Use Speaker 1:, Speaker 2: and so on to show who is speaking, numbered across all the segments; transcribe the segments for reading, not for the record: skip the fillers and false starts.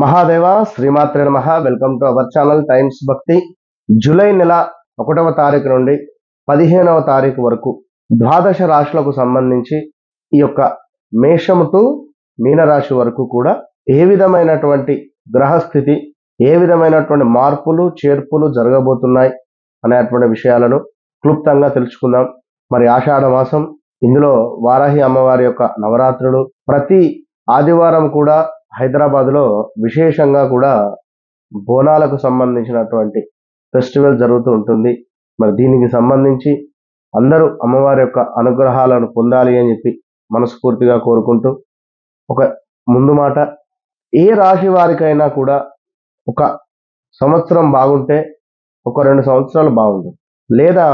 Speaker 1: మహాదేవ శ్రీమాత్రే నమః. Welcome to our channel times భక్తి. జూలై నెల 1వ తారీఖు నుండి 15వ తారీఖు వరకు ద్వాదశ రాశులకు సంబంధించి ఈ యొక్క మేషము టు మీనరాశి వరకు కూడా ఏ విధమైనటువంటి గ్రహస్థితి, ఏ విధమైనటువంటి మార్పులు చేర్పులు జరగబోతున్నాయి అనేటువంటి విషయాలను క్లుప్తంగా తెలుసుకుందాం. మరి ఆషాఢ మాసం, ఇందులో వారాహి అమ్మవారి యొక్క నవరాత్రులు, ప్రతి ఆదివారం కూడా హైదరాబాద్లో విశేషంగా కూడా బోనాలకు సంబంధించినటువంటి ఫెస్టివల్ జరుగుతూ ఉంటుంది. మరి దీనికి సంబంధించి అందరూ అమ్మవారి యొక్క అనుగ్రహాలను పొందాలి అని చెప్పి మనస్ఫూర్తిగా కోరుకుంటూ, ఒక ముందు మాట, ఏ రాశి వారికైనా కూడా ఒక సంవత్సరం బాగుంటే ఒక 2 సంవత్సరాలు బాగుంటుంది, లేదా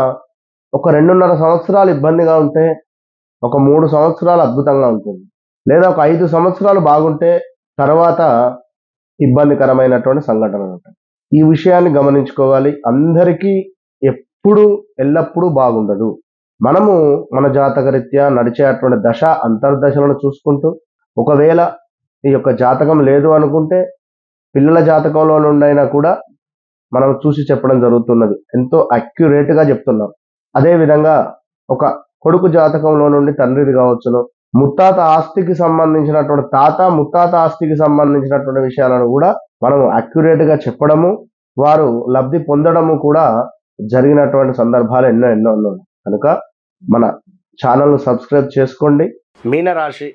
Speaker 1: ఒక 2.5 సంవత్సరాలు ఇబ్బందిగా ఉంటే ఒక 3 సంవత్సరాలు అద్భుతంగా ఉంటుంది, లేదా ఒక 5 సంవత్సరాలు బాగుంటే తర్వాత ఇబ్బందికరమైనటువంటి సంఘటనలు ఉంటాయి. ఈ విషయాన్ని గమనించుకోవాలి. అందరికీ ఎప్పుడు ఎల్లప్పుడూ బాగుండదు. మనము మన జాతకరీత్యా నడిచేటువంటి దశ అంతర్దశలను చూసుకుంటూ, ఒకవేళ ఈ యొక్క జాతకం లేదు అనుకుంటే పిల్లల జాతకంలో నుండైనా కూడా మనం చూసి చెప్పడం జరుగుతున్నది. ఎంతో అక్యురేట్గా చెప్తున్నాం. అదేవిధంగా ఒక కొడుకు జాతకంలో నుండి తండ్రిది కావచ్చును, ముత్తాత ఆస్తికి సంబంధించినటువంటి ముత్తాత ఆస్తికి సంబంధించినటువంటి విషయాలను కూడా మనం అక్యురేట్గా చెప్పడము, వారు లబ్ధి పొందడము కూడా జరిగినటువంటి సందర్భాలు ఎన్నో ఉన్నాయి. కనుక మన ఛానల్ను సబ్స్క్రైబ్ చేసుకోండి. మీనరాశి,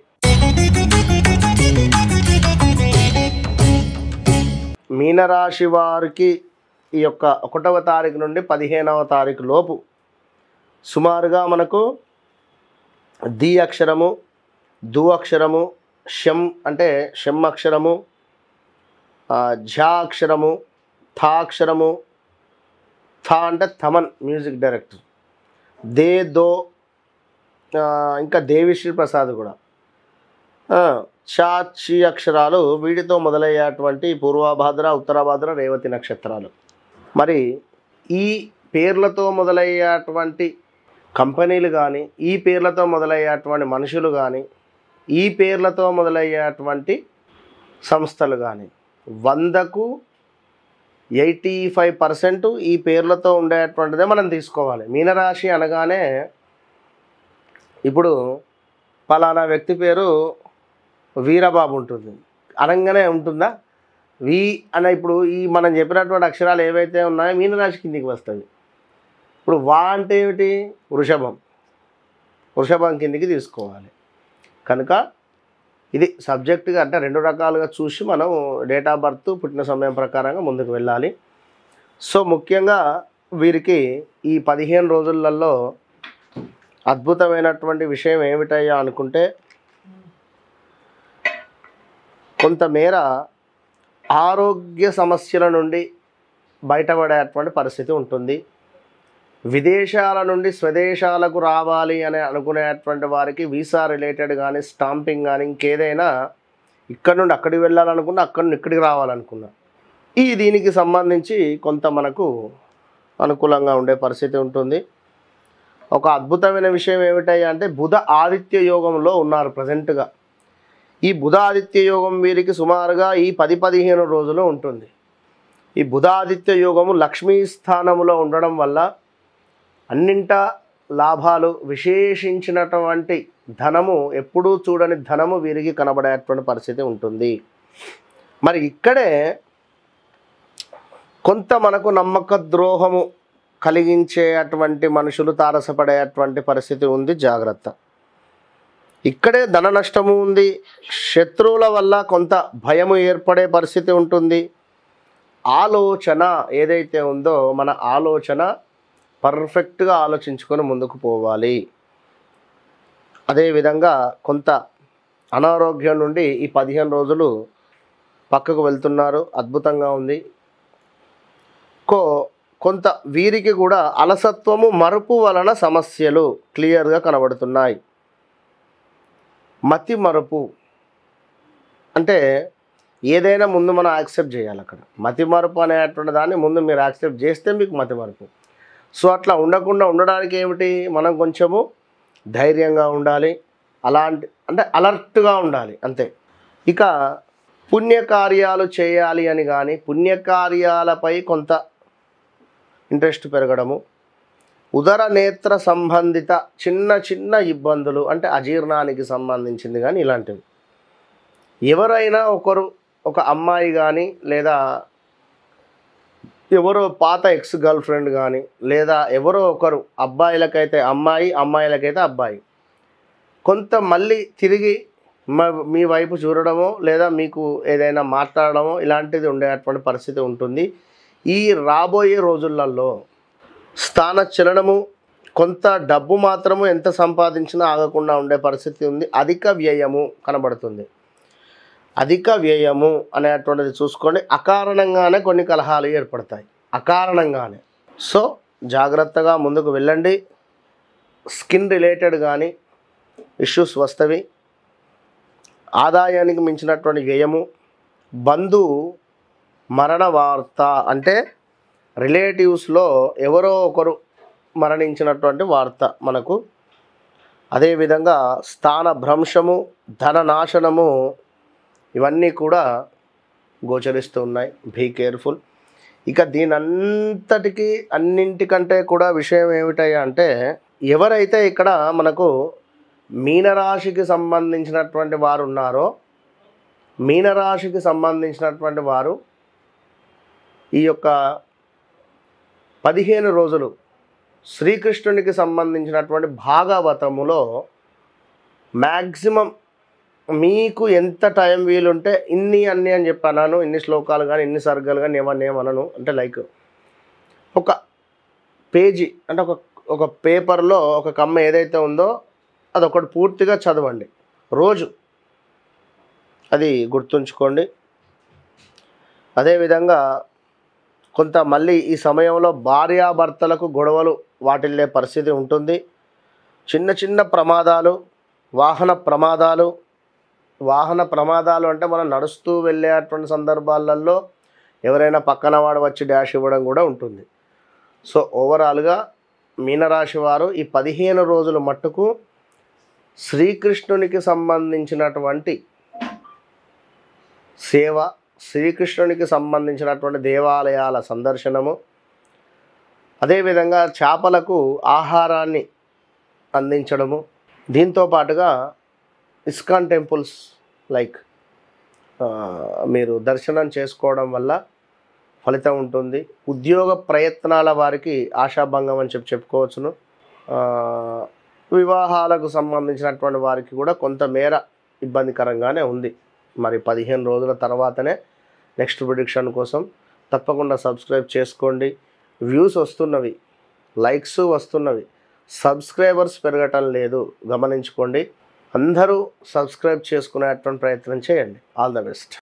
Speaker 1: మీనరాశి వారికి ఈ యొక్క 1వ తారీఖు నుండి 15వ తారీఖు లోపు సుమారుగా మనకు ది అక్షరము, దు అక్షరము, షం అంటే షం అక్షరము, ఝా అక్షరము, థా అక్షరము, థా అంటే థమన్ మ్యూజిక్ డైరెక్టర్, దే దో, ఇంకా దేవిశ్రీ ప్రసాద్ కూడా, చా చి అక్షరాలు వీటితో మొదలయ్యేటువంటి పూర్వభాద్ర, ఉత్తరాభాద్ర, రేవతి నక్షత్రాలు. మరి ఈ పేర్లతో మొదలయ్యేటువంటి కంపెనీలు కానీ, ఈ పేర్లతో మొదలయ్యేటువంటి మనుషులు కానీ, ఈ పేర్లతో మొదలయ్యేటువంటి సంస్థలు కానీ 100కు 85% ఈ పేర్లతో ఉండేటువంటిదే మనం తీసుకోవాలి. మీనరాశి అనగానే ఇప్పుడు పలానా వ్యక్తి పేరు వీరబాబు ఉంటుంది అనగానే ఉంటుందా? వి అనే ఇప్పుడు ఈ మనం చెప్పినటువంటి అక్షరాలు ఏవైతే ఉన్నాయో మీనరాశి కిందికి వస్తుంది. ఇప్పుడు వా అంటే ఏమిటి? వృషభం కిందికి తీసుకోవాలి. కనుక ఇది సబ్జెక్టుగా అంటే 2 రకాలుగా చూసి మనం డేట్ ఆఫ్ బర్త్, పుట్టిన సమయం ప్రకారంగా ముందుకు వెళ్ళాలి. సో ముఖ్యంగా వీరికి ఈ 15 రోజులలో అద్భుతమైనటువంటి విషయం ఏమిటయ్యా అనుకుంటే, కొంతమేర ఆరోగ్య సమస్యల నుండి బయటపడేటువంటి పరిస్థితి ఉంటుంది. విదేశాల నుండి స్వదేశాలకు రావాలి అని అనుకునేటువంటి వారికి వీసా రిలేటెడ్ కానీ, స్టాంపింగ్ కానీ, ఇంకేదైనా ఇక్కడ నుండి అక్కడికి వెళ్ళాలనుకున్నా, అక్కడి నుండి ఇక్కడికి రావాలనుకున్నా, దీనికి సంబంధించి కొంత మనకు అనుకూలంగా ఉండే పరిస్థితి ఉంటుంది. ఒక అద్భుతమైన విషయం ఏమిటయ్యా అంటే, బుధ ఆదిత్య యోగంలో ఉన్నారు ప్రజెంట్గా. ఈ బుధ ఆదిత్య యోగం వీరికి సుమారుగా ఈ 10-15 రోజులు ఉంటుంది. ఈ బుధ ఆదిత్య యోగము లక్ష్మీ స్థానములో ఉండడం వల్ల అన్నింటా లాభాలు, విశేషించినటువంటి ధనము, ఎప్పుడూ చూడని ధనము వీరికి కనబడేటువంటి పరిస్థితి ఉంటుంది. మరి ఇక్కడే కొంత మనకు నమ్మక ద్రోహము కలిగించేటువంటి మనుషులు తారసపడేటువంటి పరిస్థితి ఉంది. జాగ్రత్త. ఇక్కడే ధన నష్టము ఉంది. శత్రువుల వల్ల కొంత భయము ఏర్పడే పరిస్థితి ఉంటుంది. ఆలోచన ఏదైతే ఉందో, మన ఆలోచన పర్ఫెక్ట్గా ఆలోచించుకొని ముందుకు పోవాలి. అదేవిధంగా కొంత అనారోగ్యం నుండి ఈ 15 రోజులు పక్కకు వెళ్తున్నారు. అద్భుతంగా ఉంది. కొంత వీరికి కూడా అలసత్వము, మరుపు వలన సమస్యలు క్లియర్గా కనబడుతున్నాయి. మతి మరుపు అంటే ఏదైనా ముందు మనం యాక్సెప్ట్ చేయాలి. అక్కడ మతి మరుపు అనేటువంటి దాన్ని ముందు మీరు యాక్సెప్ట్ చేస్తే మీకు మతి మరుపు. సో అట్లా ఉండకుండా ఉండడానికి ఏమిటి, మనం కొంచెము ధైర్యంగా ఉండాలి. అలాంటి అంటే అలర్ట్గా ఉండాలి అంతే. ఇక పుణ్యకార్యాలు చేయాలి అని కానీ పుణ్యకార్యాలపై కొంత ఇంట్రెస్ట్ పెరగడము, ఉదర నేత్ర సంబంధిత చిన్న చిన్న ఇబ్బందులు అంటే అజీర్ణానికి సంబంధించింది కానీ ఇలాంటివి. ఎవరైనా ఒక అమ్మాయి కానీ లేదా ఎవరో పాత ఎక్స్ గర్ల్ ఫ్రెండ్ కానీ లేదా ఎవరో ఒకరు, అబ్బాయిలకైతే అమ్మాయి అమ్మాయిలకైతే అబ్బాయి, కొంత మళ్ళీ తిరిగి మీ వైపు చూడడమో లేదా మీకు ఏదైనా మాట్లాడడమో ఇలాంటిది ఉండేటువంటి పరిస్థితి ఉంటుంది. ఈ రాబోయే రోజులలో స్థానచలనము, కొంత డబ్బు మాత్రము ఎంత సంపాదించినా ఆగకుండా ఉండే పరిస్థితి ఉంది. అధిక వ్యయము కనబడుతుంది. అధిక వ్యయము అనేటువంటిది చూసుకోండి. అకారణంగానే కొన్ని కలహాలు ఏర్పడతాయి, అకారణంగానే. సో జాగ్రత్తగా ముందుకు వెళ్ళండి. స్కిన్ రిలేటెడ్ కానీ ఇష్యూస్ వస్తవి. ఆదాయానికి మించినటువంటి వ్యయము, బంధు మరణ వార్త అంటే రిలేటివ్స్లో ఎవరో ఒకరు మరణించినటువంటి వార్త మనకు. అదేవిధంగా స్థాన భ్రంశము, ధననాశనము ఇవన్నీ కూడా గోచరిస్తూ ఉన్నాయి. Be careful. ఇక అన్నింటికంటే కూడా విషయం ఏమిటయ్యా అంటే, ఎవరైతే ఇక్కడ మనకు మీనరాశికి సంబంధించినటువంటి వారు ఉన్నారో, మీనరాశికి సంబంధించినటువంటి వారు ఈ యొక్క 15 రోజులు శ్రీకృష్ణునికి సంబంధించినటువంటి భాగవతములో మ్యాక్సిమం మీకు ఎంత టైం వీలుంటే అన్నీ అని చెప్పాను. ఇన్ని శ్లోకాలు కానీ ఇన్ని సర్గలు కానీ ఏమనను. అంటే లైక్ ఒక పేజీ అంటే ఒక పేపర్లో ఒక కమ్మ ఏదైతే ఉందో అదొకటి పూర్తిగా చదవండి రోజు. అది గుర్తుంచుకోండి. అదేవిధంగా కొంత మళ్ళీ ఈ సమయంలో భార్యాభర్తలకు గొడవలు వాటిల్లే పరిస్థితి ఉంటుంది. చిన్న చిన్న ప్రమాదాలు, వాహన ప్రమాదాలు అంటే మనం నడుస్తూ వెళ్ళేటువంటి సందర్భాలలో ఎవరైనా పక్కన వాడు వచ్చి డాష్ ఇవ్వడం కూడా ఉంటుంది. సో ఓవరాల్గా మీనరాశి వారు ఈ 15 రోజుల మట్టుకు శ్రీకృష్ణునికి సంబంధించినటువంటి సేవ, శ్రీకృష్ణునికి సంబంధించినటువంటి దేవాలయాల సందర్శనము, అదేవిధంగా చేపలకు ఆహారాన్ని అందించడము, దీంతో పాటుగా ఇస్కాన్ టెంపుల్స్ లైక్ మీరు దర్శనం చేసుకోవడం వల్ల ఫలితం ఉంటుంది. ఉద్యోగ ప్రయత్నాల వారికి ఆశాభంగం అని చెప్పుకోవచ్చును. వివాహాలకు సంబంధించినటువంటి వారికి కూడా కొంతమేర ఇబ్బందికరంగానే ఉంది. మరి 15 రోజుల తర్వాతనే నెక్స్ట్ ప్రిడిక్షన్ కోసం తప్పకుండా సబ్స్క్రైబ్ చేసుకోండి. వ్యూస్ వస్తున్నవి, లైక్స్ వస్తున్నవి, సబ్స్క్రైబర్స్ పెరగటం లేదు, గమనించుకోండి. అందరూ సబ్స్క్రైబ్ చేసుకునేటువంటి ప్రయత్నం చేయండి. All the best.